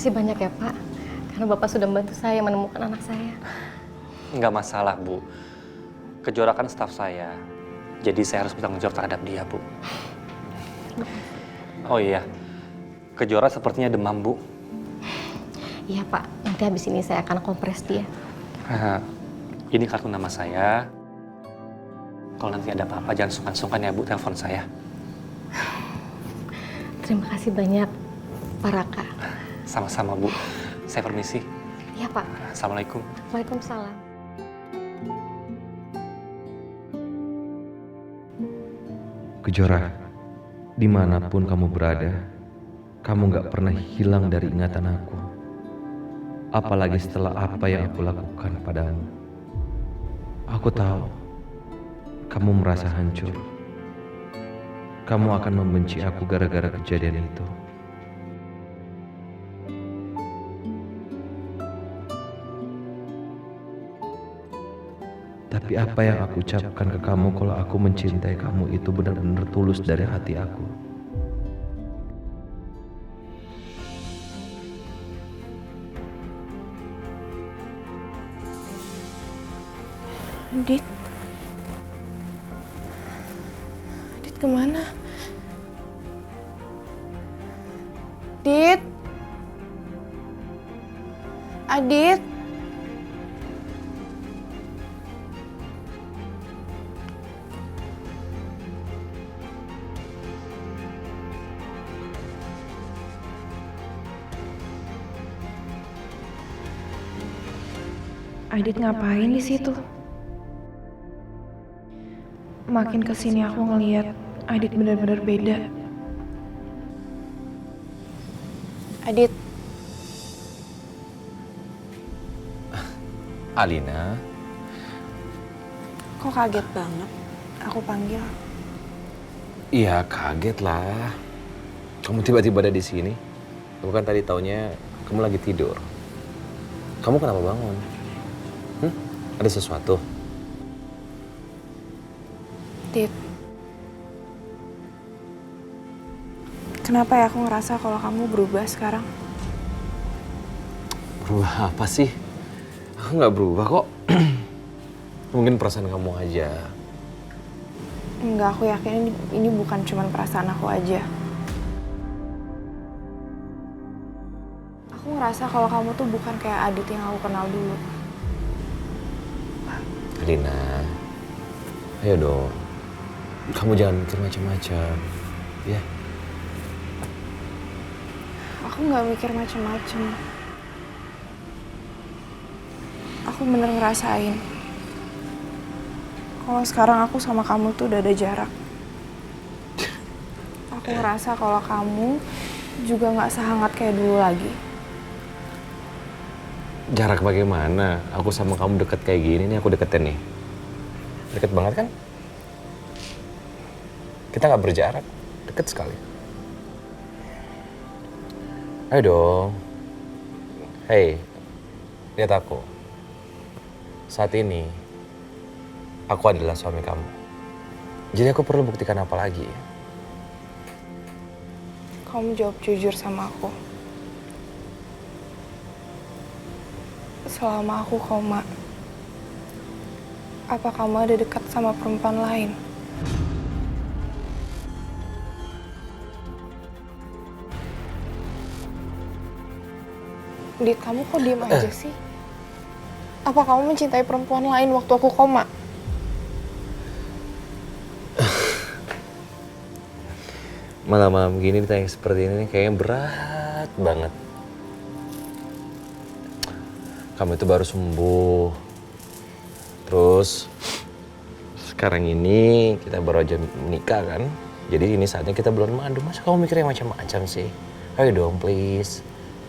kasih banyak ya Pak, karena Bapak sudah membantu saya menemukan anak saya. Nggak masalah, Bu. Kejora kan staf saya, jadi saya harus bertanggung jawab terhadap dia, Bu. Oh iya, Kejora sepertinya demam, Bu. Iya Pak, nanti habis ini saya akan kompres dia. Ini kartu nama saya. Kalau nanti ada apa-apa, jangan sungkan-sungkan ya, Bu, telepon saya. Terima kasih banyak, Pak Raka. Sama-sama, Bu. Saya permisi. Iya Pak. Assalamualaikum. Waalaikumsalam. Kejora, dimanapun kamu berada, kamu gak pernah hilang dari ingatan aku. Apalagi setelah apa yang aku lakukan padamu. Aku tahu, kamu merasa hancur. Kamu akan membenci aku gara-gara kejadian itu. Tapi apa yang aku ucapkan ke kamu kalau aku mencintai kamu itu benar-benar tulus dari hati aku. Dit. Dit kemana? Dit. Adit. Adit ngapain di situ? Makin kesini aku ngeliat Adit benar-benar beda. Adit. Alina, Kok kaget banget aku panggil? iya kaget lah. Kamu tiba-tiba ada di sini. Kamu kan tadi taunya kamu lagi tidur. Kamu kenapa bangun? Ada sesuatu? Dit. Kenapa ya aku ngerasa kalau kamu berubah sekarang? Berubah apa sih? Aku nggak berubah kok. Mungkin perasaan kamu aja. Enggak, aku yakin ini bukan cuma perasaan aku aja. Aku ngerasa kalau kamu tuh bukan kayak Adit yang aku kenal dulu. Alina, ayo dong. Kamu jangan mikir macam-macam, ya. Aku nggak mikir macem-macem. Aku bener ngerasain kalau sekarang aku sama kamu tuh udah ada jarak. Aku ngerasa kalau kamu juga nggak sehangat kayak dulu lagi. Jarak bagaimana? Aku sama kamu deket kayak gini nih, aku deketin nih. Deket banget kan? Kita nggak berjarak, deket sekali. Ayo dong. Hei, lihat aku. Saat ini, aku adalah suami kamu. Jadi aku perlu buktikan apa lagi? Kamu jawab jujur sama aku. Selama aku koma, apa kamu ada dekat sama perempuan lain? Dit, kamu kok diem aja sih? Apa kamu mencintai perempuan lain waktu aku koma? Malam-malam gini ditanya seperti ini kayaknya berat banget. Kamu itu baru sembuh. Terus sekarang ini kita baru aja menikah kan? Jadi ini saatnya kita bulan madu. Masa kamu mikirnya macam-macam sih? Ayo dong please.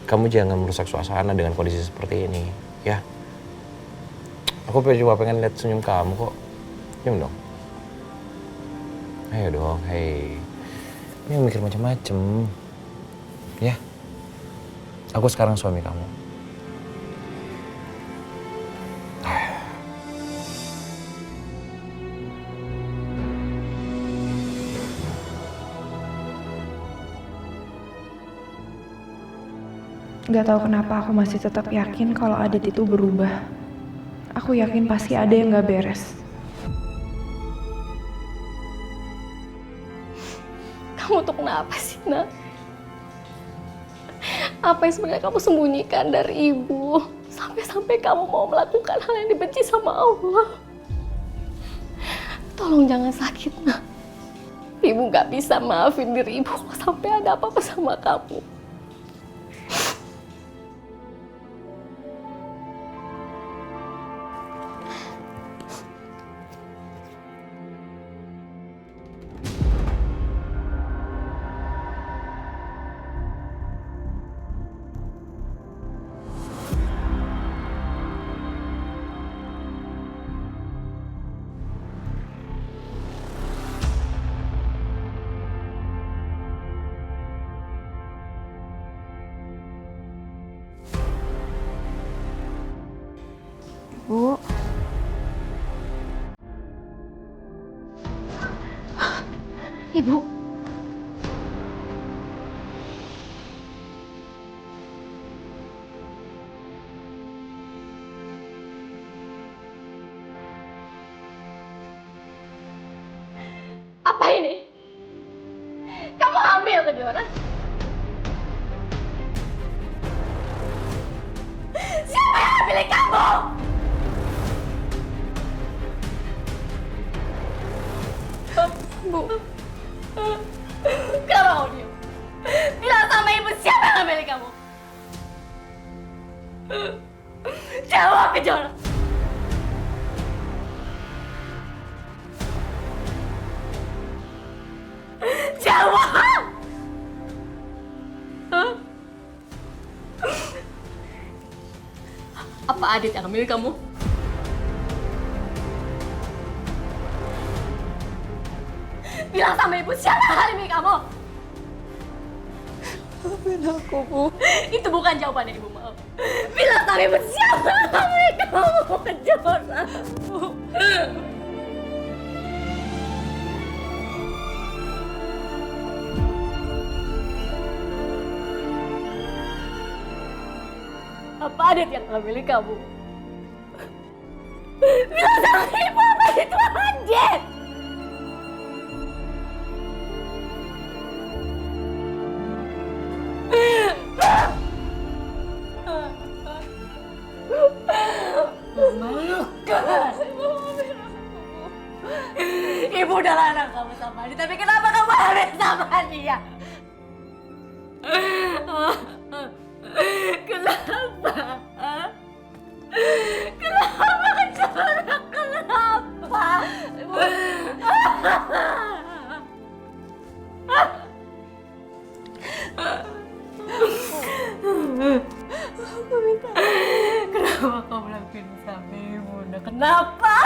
Kamu jangan merusak suasana dengan kondisi seperti ini, ya. Aku cuma pengen lihat senyum kamu kok. Senyum dong. Ayo dong, hei. Ini mikir macam-macam. Ya. Aku sekarang suami kamu. Gak tahu kenapa aku masih tetap yakin kalau Adit itu berubah. Aku yakin pasti ada yang gak beres. Kamu tuh kenapa sih, Nak? Apa yang sebenarnya kamu sembunyikan dari ibu? Sampai-sampai kamu mau melakukan hal yang dibenci sama Allah. Tolong jangan sakit, Nak. Ibu gak bisa maafin diri ibu kalau sampai ada apa-apa sama kamu. Bu. Ibu. Apa ini? Kamu hamil, Kejora? Siapa yang hamilin kamu? Bu. Kenapa kamu diam? Bilang sama ibu siapa yang ngambilin kamu? Jawab, Kejora. Jawab! Apa Adit yang ngambilin kamu? Bilang sama ibu siapa yang ngambilin kamu? Maafin aku, Bu. Itu bukan jawaban yang ibu mau. Bilang sama ibu siapa yang ngambilin kamu, Kejora? Apa Adit yang ngambilin kamu? Bilang sama ibu apa itu Adit? Memalukan. Ibu udah larang kamu sama Adit, tapi kenapa kamu hamil sama dia? Kenapa? Kenapa, Kejora? Kenapa? Kenapa kamu lakuin sama ibu? Kenapa?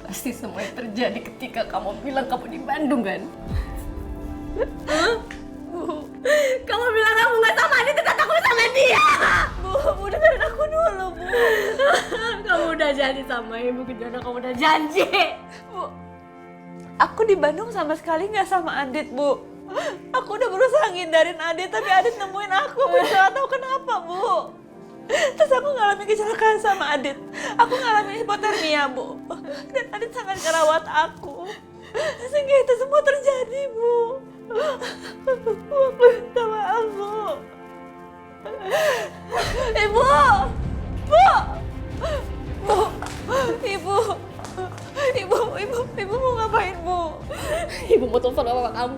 Pasti semua yang terjadi ketika kamu bilang kamu di Bandung, kan? Kamu bilang kamu nggak sama Adit, ternyata kamu sama dia. Bu, dengerin aku dulu, Bu. Kamu udah janji sama ibu, Kejora. Kamu udah janji. Bu, aku di Bandung sama sekali nggak sama Adit, Bu. Aku udah berusaha ngindarin Adit, tapi Adit nemuin aku. Aku nggak tahu kenapa, Bu. Terus aku ngalamin kecelakaan sama Adit. Aku ngalamin hipotermia, Bu. Dan Adit sangat ngerawat aku. Sehingga itu semua terjadi, Bu. Aku minta maaf, Bu. Ibu! Bu! Bu! Ibu mau ngapain, Bu? Ibu mau telepon bapak kamu.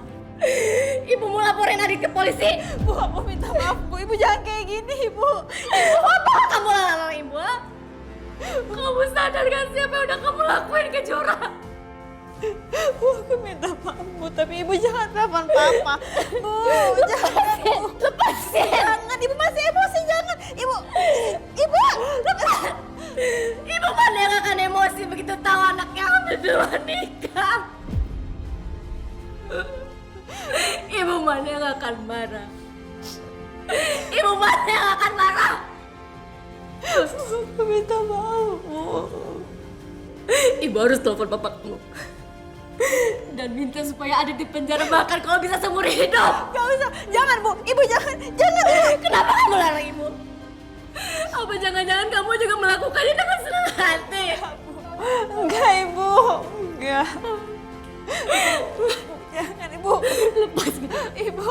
Ibu mau laporin Adit ke polisi. Bu, aku minta maaf, Bu. Ibu jangan kayak gini, Ibu. Ibu apa kamu lama ibu? Kamu sadar gak siapa yang udah kamu lakuin, Kejora? Bu, aku minta maaf, Bu. Tapi Ibu jangan telepon Papa. Bu, jangan, Bu. Lepasin! Jangan, Ibu masih emosi, jangan. Ibu, lepasin. Ibu mana yang akan emosi begitu tahu anaknya hamil duluan nikah? Ibu mana yang akan marah? Ibu mana yang akan marah? Aku minta maaf, Bu. Ibu harus telepon bapakmu. Dan minta supaya Adit dipenjara bahkan kalau bisa seumur hidup. Gak usah, jangan Bu, Ibu jangan, jangan Bu. Kenapa kamu larang Ibu? Apa jangan-jangan kamu juga melakukannya dengan senang hati? Enggak Ibu, enggak. Jangan Ibu. Lepas gitu. Ibu,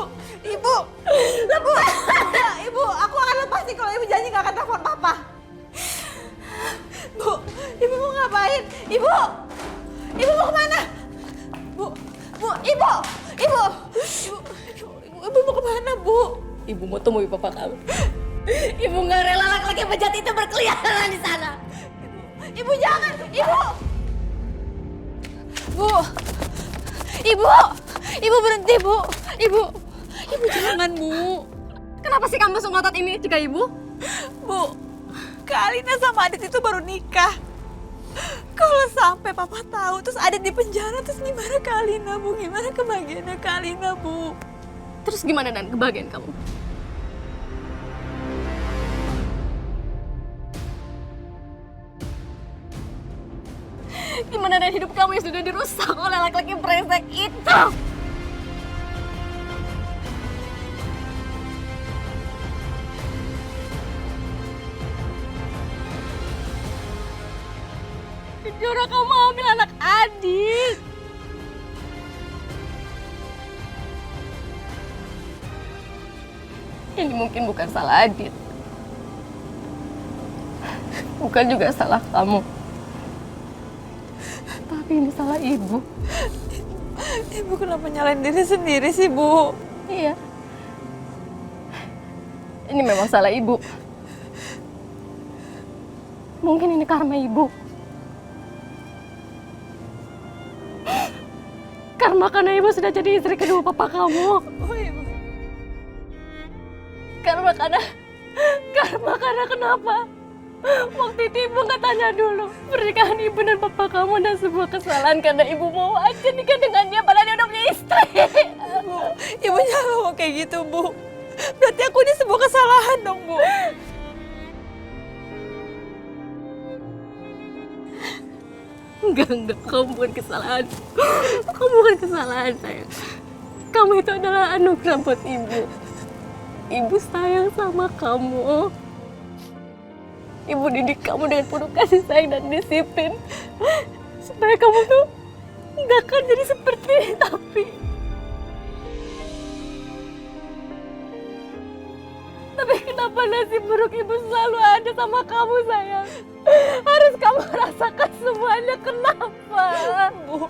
Ibu, aku akan lepasin kalau Ibu janji gak akan telepon Papa. Bu, Ibu mau ngapain? Ibu mau kemana? Ibu mau kemana Bu? Ibu mau temui papa kamu. Ibu nggak rela laki-laki bejat itu berkeliaran di sana. Ibu jangan, Ibu berhenti Bu, Ibu jangan Bu. Kenapa sih kamu langsung ngotot ini juga Ibu? Bu, Kak Alina sama Adit itu baru nikah. Kalau sampai Papa tahu terus Adit di penjara, terus gimana Kak Alina Bu? Gimana kebahagiaannya Kak Alina Bu? Terus gimana dan kebahagiaan kamu? Gimana dengan hidup kamu yang sudah dirusak oleh laki-laki brengsek itu? Jura kamu ambil anak Adit. Ini mungkin bukan salah Adit. Bukan juga salah kamu. Tapi ini salah Ibu. Ibu kenapa nyalain diri sendiri sih Bu? Iya. Ini memang salah Ibu. Mungkin ini karma Ibu. Karena Ibu sudah jadi istri kedua papa kamu. Oh Ibu. Karena kenapa? Waktu itu Ibu nggak tanya dulu pernikahan Ibu dan papa kamu dan sebuah kesalahan karena Ibu mau aja nikah dengannya padahal dia udah punya istri. Bu, Ibu jangan ngomong kayak gitu Bu. Berarti aku ini sebuah kesalahan dong Bu. Enggak, kamu bukan kesalahan. Kamu bukan kesalahan, sayang. Kamu itu adalah anugerah buat Ibu. Ibu sayang sama kamu. Ibu didik kamu dengan penuh kasih sayang dan disiplin. Supaya kamu tuh nggak akan jadi seperti ini, Tapi kenapa nasib buruk Ibu selalu ada sama kamu, sayang? Harus kamu rasakan semuanya, kenapa? Bu,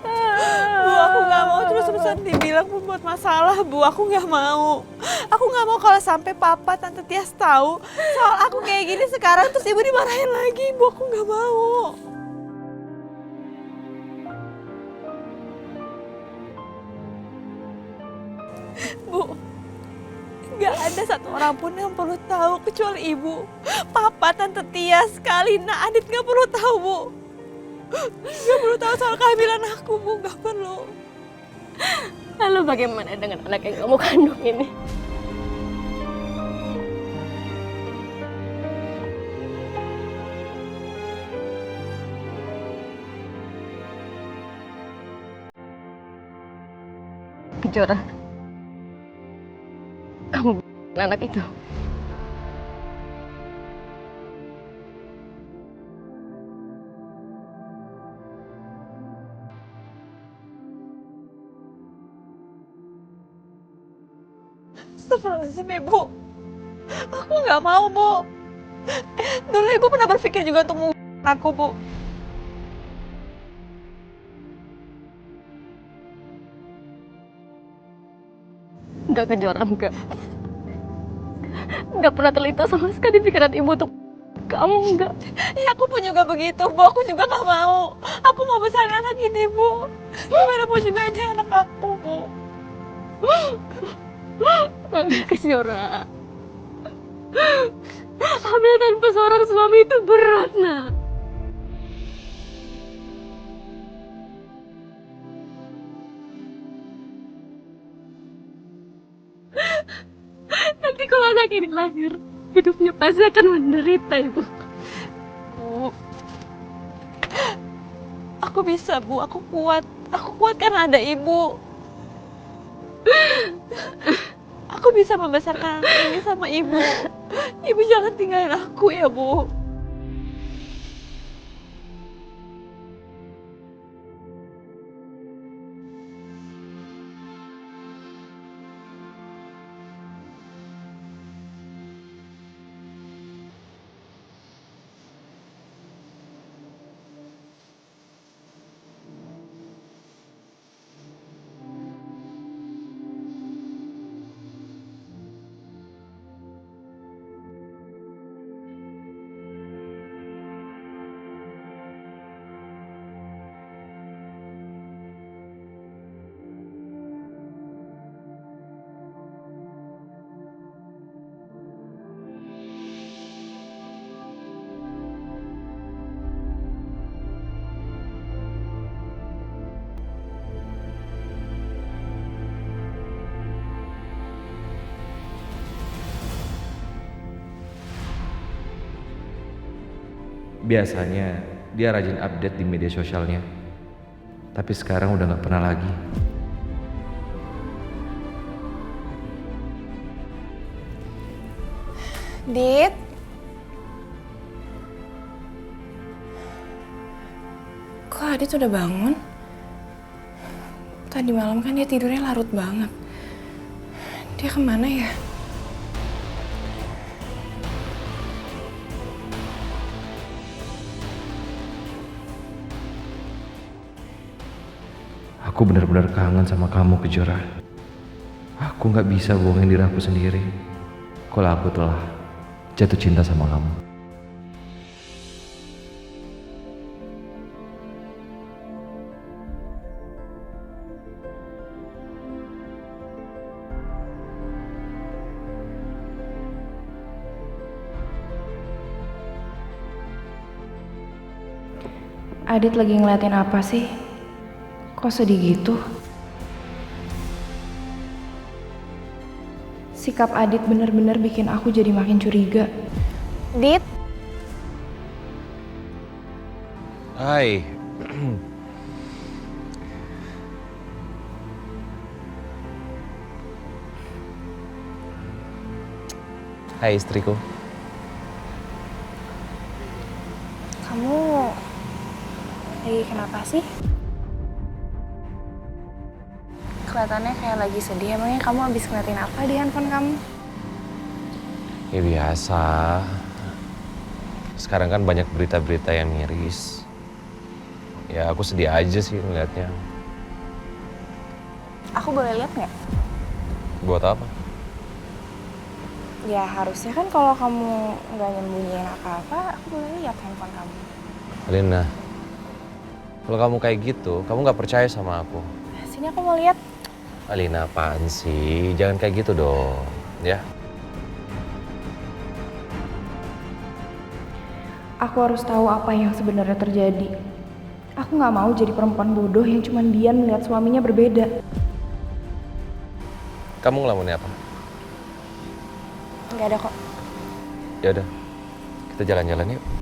aku nggak mau terus-terusan dibilang membuat masalah, Bu. Aku nggak mau. Aku nggak mau kalau sampai Papa, Tante Tias tahu soal aku kayak gini sekarang, terus Ibu dimarahin lagi, Bu. Aku nggak mau. Bu, nggak ada satu orang pun yang perlu tahu kecuali Ibu. Papa, Tante Tias, Kak Alina, Adit nggak perlu tahu, Bu. Nggak perlu tahu soal kehamilan aku, Bu. Nggak perlu. Lalu bagaimana dengan anak yang kamu kandung ini? Kejora, kamu anak itu. Astagfirullahaladzim, Ibu. Aku nggak mau, Bu. Dulu Ibu pernah berpikir juga untuk mengurus aku, Bu. Enggak, Kejora, enggak. Enggak pernah terlintas sama sekali pikiran Ibu untuk kamu, enggak. Ya aku pun juga begitu, Bu. Aku juga nggak mau. Aku mau besarin anak ini, Bu. Gimana pun juga ini anak aku, Bu. Kejora, hamil tanpa seorang suami itu berat, nak. Nanti kalau anak ini lahir, hidupnya pasti akan menderita, Ibu. Bu, aku bisa, Bu. Aku kuat. Aku kuat karena ada ibu. Aku bisa membesarkan anak ini sama ibu. Ibu jangan tinggalin aku ya, Bu. Biasanya dia rajin update di media sosialnya. Tapi sekarang udah gak pernah lagi. Dit. Kok Adit udah bangun? Tadi malam kan dia tidurnya larut banget. Dia kemana ya? Aku benar-benar kangen sama kamu, Kejora. Aku gak bisa bohongin diri aku sendiri kalau aku telah jatuh cinta sama kamu. Adit lagi ngeliatin apa sih? Kok sedih gitu? Sikap Adit bener-bener bikin aku jadi makin curiga. Dit? Hai. Hai istriku. Kamu lagi kenapa sih? Kelihatannya kayak lagi sedih. Emangnya kamu habis ngeliatin apa di handphone kamu? Ya biasa. Sekarang kan banyak berita-berita yang miris. Ya aku sedih aja sih ngeliatnya. Aku boleh lihat nggak? Buat apa? Ya harusnya kan kalau kamu nggak nyembunyiin apa-apa, aku boleh lihat handphone kamu. Alina, kalau kamu kayak gitu, kamu nggak percaya sama aku. Sini aku mau lihat. Alina, apaan sih? Jangan kayak gitu dong, ya. Aku harus tahu apa yang sebenarnya terjadi. Aku nggak mau jadi perempuan bodoh yang cuma diam melihat suaminya berbeda. Kamu ngelamunin apa? Nggak ada kok. Ya udah, kita jalan-jalan yuk.